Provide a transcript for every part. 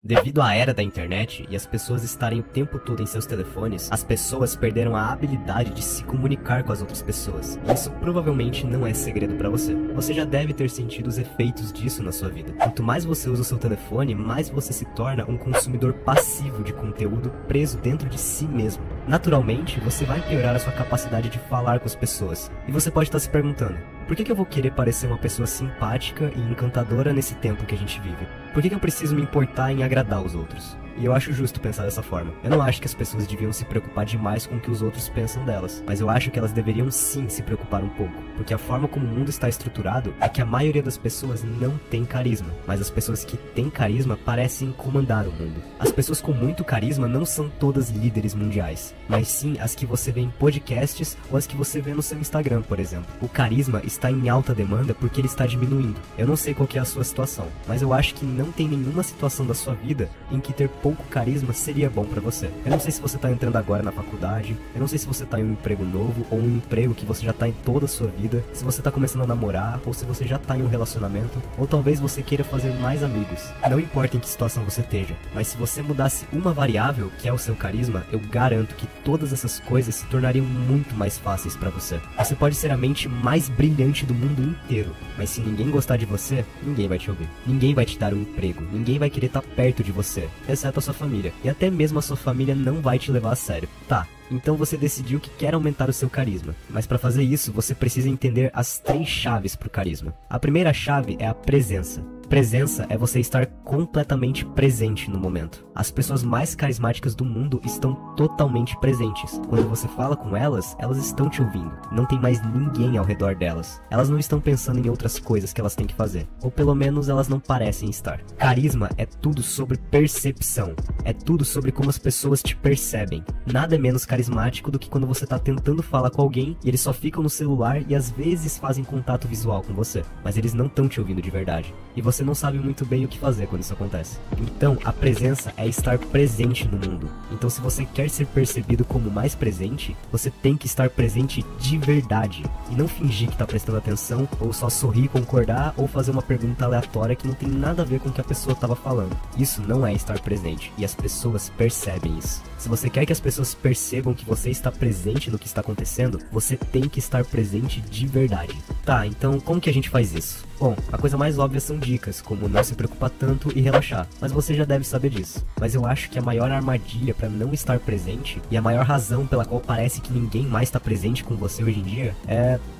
Devido à era da internet e as pessoas estarem o tempo todo em seus telefones, as pessoas perderam a habilidade de se comunicar com as outras pessoas. Isso provavelmente não é segredo para você. Você já deve ter sentido os efeitos disso na sua vida. Quanto mais você usa o seu telefone, mais você se torna um consumidor passivo de conteúdo preso dentro de si mesmo. Naturalmente, você vai piorar a sua capacidade de falar com as pessoas. E você pode estar se perguntando: por que eu vou querer parecer uma pessoa simpática e encantadora nesse tempo que a gente vive? Por que eu preciso me importar em agradar os outros? E eu acho justo pensar dessa forma. Eu não acho que as pessoas deviam se preocupar demais com o que os outros pensam delas, mas eu acho que elas deveriam sim se preocupar um pouco, porque a forma como o mundo está estruturado é que a maioria das pessoas não tem carisma, mas as pessoas que têm carisma parecem comandar o mundo. As pessoas com muito carisma não são todas líderes mundiais, mas sim as que você vê em podcasts ou as que você vê no seu Instagram, por exemplo. O carisma está em alta demanda porque ele está diminuindo. Eu não sei qual que é a sua situação, mas eu acho que não tem nenhuma situação da sua vida em que ter pouco carisma seria bom pra você. Eu não sei se você tá entrando agora na faculdade, eu não sei se você tá em um emprego novo ou um emprego que você já tá em toda a sua vida, se você tá começando a namorar ou se você já tá em um relacionamento, ou talvez você queira fazer mais amigos. Não importa em que situação você esteja, mas se você mudasse uma variável, que é o seu carisma, eu garanto que todas essas coisas se tornariam muito mais fáceis pra você. Você pode ser a mente mais brilhante do mundo inteiro, mas se ninguém gostar de você, ninguém vai te ouvir. Ninguém vai te dar um emprego, ninguém vai querer estar perto de você, exceto a sua família. E até mesmo a sua família não vai te levar a sério. Tá, então você decidiu que quer aumentar o seu carisma. Mas para fazer isso, você precisa entender as 3 chaves pro carisma. A primeira chave é a presença. Presença é você estar completamente presente no momento. As pessoas mais carismáticas do mundo estão totalmente presentes. Quando você fala com elas, elas estão te ouvindo. Não tem mais ninguém ao redor delas. Elas não estão pensando em outras coisas que elas têm que fazer. Ou pelo menos elas não parecem estar. Carisma é tudo sobre percepção. É tudo sobre como as pessoas te percebem. Nada é menos carismático do que quando você está tentando falar com alguém e eles só ficam no celular e às vezes fazem contato visual com você. Mas eles não estão te ouvindo de verdade. E você não sabe muito bem o que fazer quando isso acontece. Então, a presença é estar presente no mundo. Então, se você quer ser percebido como mais presente, você tem que estar presente de verdade. E não fingir que está prestando atenção, ou só sorrir, concordar, ou fazer uma pergunta aleatória que não tem nada a ver com o que a pessoa estava falando. Isso não é estar presente, e as pessoas percebem isso. Se você quer que as pessoas percebam que você está presente no que está acontecendo, você tem que estar presente de verdade. Tá, então como que a gente faz isso? Bom, a coisa mais óbvia são dicas, como não se preocupar tanto e relaxar, mas você já deve saber disso. Mas eu acho que a maior armadilha para não estar presente, e a maior razão pela qual parece que ninguém mais está presente com você hoje em dia,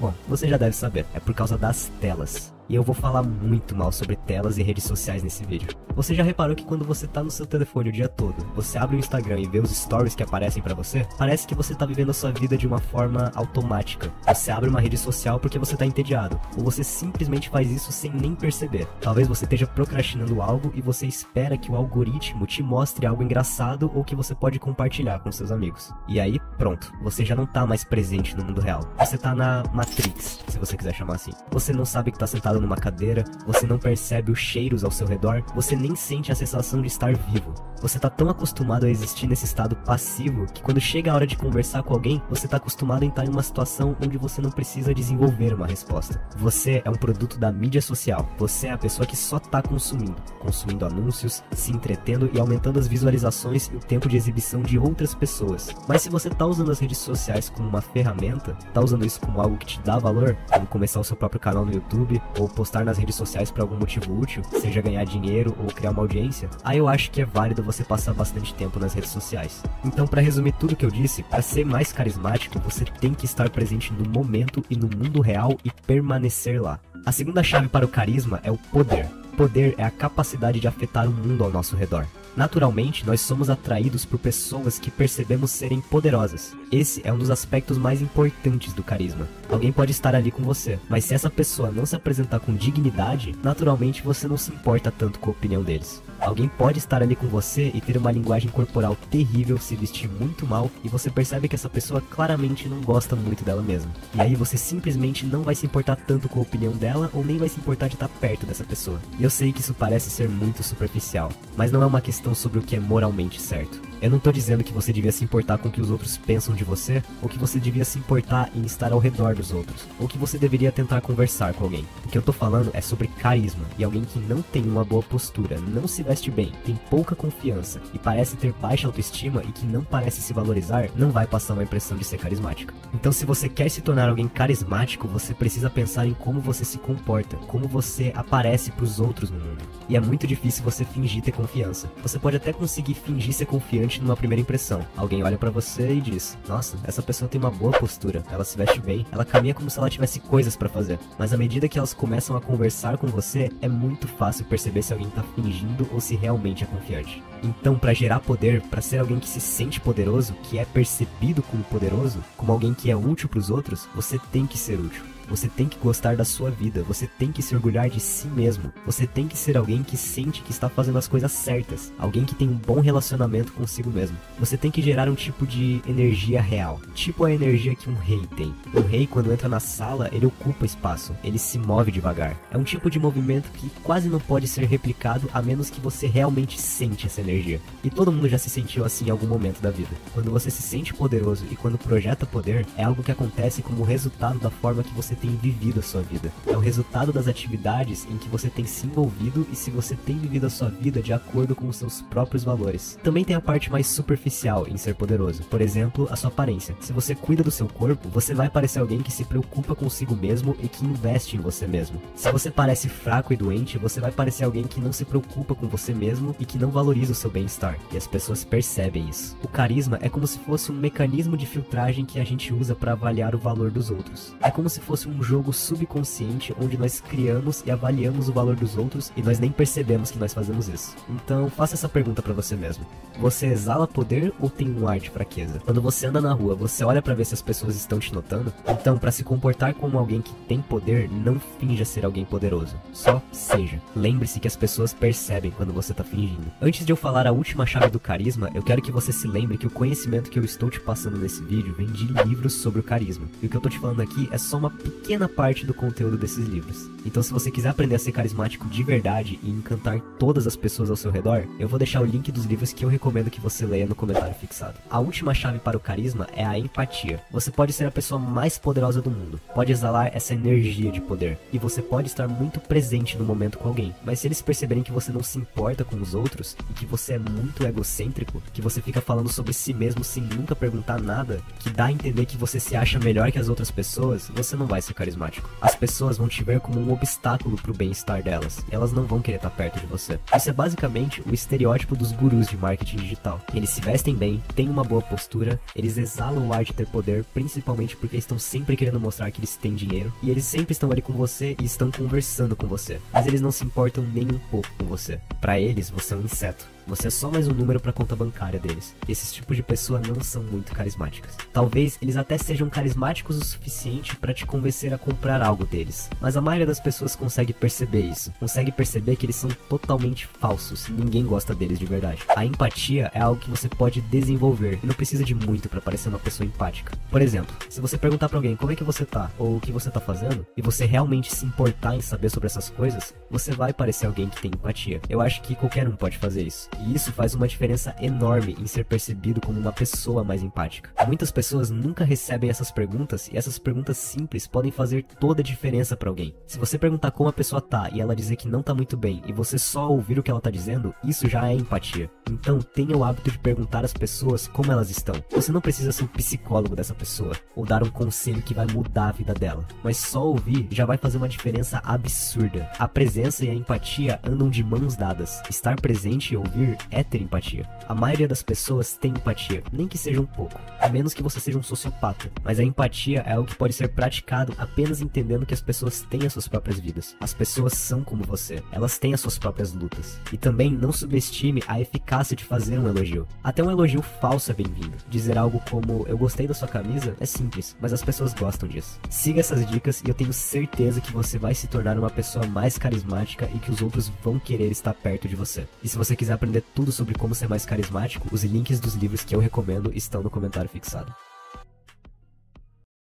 bom, você já deve saber, é por causa das telas. E eu vou falar muito mal sobre telas e redes sociais nesse vídeo. Você já reparou que quando você tá no seu telefone o dia todo, você abre o Instagram e vê os stories que aparecem pra você, parece que você tá vivendo a sua vida de uma forma automática. Você abre uma rede social porque você tá entediado, ou você simplesmente faz isso sem nem perceber. Talvez você esteja procrastinando algo e você espera que o algoritmo te mostre algo engraçado ou que você pode compartilhar com seus amigos. E aí, pronto, você já não tá mais presente no mundo real. Você tá na Matrix, se você quiser chamar assim. Você não sabe que tá sentado numa cadeira, você não percebe os cheiros ao seu redor, você nem sente a sensação de estar vivo. Você tá tão acostumado a existir nesse estado passivo que quando chega a hora de conversar com alguém, você tá acostumado a estar em uma situação onde você não precisa desenvolver uma resposta. Você é um produto da mídia social. Você é a pessoa que só tá consumindo anúncios, se entretendo e aumentando as visualizações e o tempo de exibição de outras pessoas. Mas se você tá usando as redes sociais como uma ferramenta, tá usando isso como algo que te dá valor, como começar o seu próprio canal no YouTube, ou postar nas redes sociais por algum motivo útil, seja ganhar dinheiro ou criar uma audiência, aí eu acho que é válido você passar bastante tempo nas redes sociais. Então, para resumir tudo que eu disse, para ser mais carismático, você tem que estar presente no momento e no mundo real e permanecer lá. A segunda chave para o carisma é o poder. Poder é a capacidade de afetar o mundo ao nosso redor. Naturalmente, nós somos atraídos por pessoas que percebemos serem poderosas. Esse é um dos aspectos mais importantes do carisma. Alguém pode estar ali com você, mas se essa pessoa não se apresentar com dignidade, naturalmente você não se importa tanto com a opinião deles. Alguém pode estar ali com você e ter uma linguagem corporal terrível, se vestir muito mal, e você percebe que essa pessoa claramente não gosta muito dela mesma. E aí você simplesmente não vai se importar tanto com a opinião dela, ou nem vai se importar de estar perto dessa pessoa. E Eu sei que isso parece ser muito superficial, mas não é uma questão sobre o que é moralmente certo. Eu não tô dizendo que você devia se importar com o que os outros pensam de você, ou que você devia se importar em estar ao redor dos outros, ou que você deveria tentar conversar com alguém. O que eu tô falando é sobre carisma, e alguém que não tem uma boa postura, não se veste bem, tem pouca confiança, e parece ter baixa autoestima e que não parece se valorizar, não vai passar uma impressão de ser carismática. Então se você quer se tornar alguém carismático, você precisa pensar em como você se comporta, como você aparece pros outros no mundo. E é muito difícil você fingir ter confiança. Você pode até conseguir fingir ser confiante numa primeira impressão. Alguém olha pra você e diz: nossa, essa pessoa tem uma boa postura, ela se veste bem, ela caminha como se ela tivesse coisas pra fazer. Mas à medida que elas começam a conversar com você, é muito fácil perceber se alguém tá fingindo ou se realmente é confiante. Então, pra gerar poder, pra ser alguém que se sente poderoso, que é percebido como poderoso, como alguém que é útil pros outros, você tem que ser útil. Você tem que gostar da sua vida, você tem que se orgulhar de si mesmo. Você tem que ser alguém que sente que está fazendo as coisas certas, alguém que tem um bom relacionamento consigo mesmo. Você tem que gerar um tipo de energia real, tipo a energia que um rei tem. Um rei, quando entra na sala, ele ocupa espaço, ele se move devagar. É um tipo de movimento que quase não pode ser replicado a menos que você realmente sente essa energia. E todo mundo já se sentiu assim em algum momento da vida. Quando você se sente poderoso e quando projeta poder, é algo que acontece como resultado da forma que você tem vivido a sua vida. É o resultado das atividades em que você tem se envolvido e se você tem vivido a sua vida de acordo com os seus próprios valores. Também tem a parte mais superficial em ser poderoso. Por exemplo, a sua aparência. Se você cuida do seu corpo, você vai parecer alguém que se preocupa consigo mesmo e que investe em você mesmo. Se você parece fraco e doente, você vai parecer alguém que não se preocupa com você mesmo e que não valoriza o seu bem-estar. E as pessoas percebem isso. O carisma é como se fosse um mecanismo de filtragem que a gente usa para avaliar o valor dos outros. É como se fosse um jogo subconsciente onde nós criamos e avaliamos o valor dos outros e nós nem percebemos que nós fazemos isso. Então faça essa pergunta pra você mesmo: você exala poder ou tem um ar de fraqueza? Quando você anda na rua, você olha pra ver se as pessoas estão te notando? Então, pra se comportar como alguém que tem poder, não finja ser alguém poderoso, só seja. Lembre-se que as pessoas percebem quando você tá fingindo. Antes de eu falar a última chave do carisma, eu quero que você se lembre que o conhecimento que eu estou te passando nesse vídeo vem de livros sobre o carisma. E o que eu tô te falando aqui é só uma pequena parte do conteúdo desses livros. Então se você quiser aprender a ser carismático de verdade e encantar todas as pessoas ao seu redor, eu vou deixar o link dos livros que eu recomendo que você leia no comentário fixado. A última chave para o carisma é a empatia. Você pode ser a pessoa mais poderosa do mundo, pode exalar essa energia de poder, e você pode estar muito presente no momento com alguém, mas se eles perceberem que você não se importa com os outros, e que você é muito egocêntrico, que você fica falando sobre si mesmo sem nunca perguntar nada, que dá a entender que você se acha melhor que as outras pessoas, você não vai ser carismático. As pessoas vão te ver como um obstáculo pro bem-estar delas. Elas não vão querer estar perto de você. Isso é basicamente o estereótipo dos gurus de marketing digital. Eles se vestem bem, têm uma boa postura, eles exalam o ar de ter poder, principalmente porque estão sempre querendo mostrar que eles têm dinheiro, e eles sempre estão ali com você e estão conversando com você. Mas eles não se importam nem um pouco com você. Pra eles, você é um inseto. Você é só mais um número para a conta bancária deles. Esses tipos de pessoa não são muito carismáticas. Talvez eles até sejam carismáticos o suficiente para te convencer a comprar algo deles, mas a maioria das pessoas consegue perceber isso. Consegue perceber que eles são totalmente falsos. Ninguém gosta deles de verdade. A empatia é algo que você pode desenvolver e não precisa de muito para parecer uma pessoa empática. Por exemplo, se você perguntar para alguém como é que você tá ou o que você tá fazendo e você realmente se importar em saber sobre essas coisas, você vai parecer alguém que tem empatia. Eu acho que qualquer um pode fazer isso. E isso faz uma diferença enorme em ser percebido como uma pessoa mais empática. Muitas pessoas nunca recebem essas perguntas e essas perguntas simples podem fazer toda a diferença para alguém. Se você perguntar como a pessoa tá e ela dizer que não tá muito bem e você só ouvir o que ela tá dizendo, isso já é empatia. Então tenha o hábito de perguntar às pessoas como elas estão. Você não precisa ser o psicólogo dessa pessoa ou dar um conselho que vai mudar a vida dela, mas só ouvir já vai fazer uma diferença absurda. A presença e a empatia andam de mãos dadas. Estar presente e ouvir é ter empatia. A maioria das pessoas tem empatia, nem que seja um pouco, a menos que você seja um sociopata. Mas a empatia é algo que pode ser praticado apenas entendendo que as pessoas têm as suas próprias vidas. As pessoas são como você, elas têm as suas próprias lutas. E também não subestime a eficácia de fazer um elogio. Até um elogio falso é bem-vindo. Dizer algo como "eu gostei da sua camisa" é simples, mas as pessoas gostam disso. Siga essas dicas e eu tenho certeza que você vai se tornar uma pessoa mais carismática e que os outros vão querer estar perto de você. E se você quiser aprender tudo sobre como ser mais carismático, os links dos livros que eu recomendo estão no comentário fixado.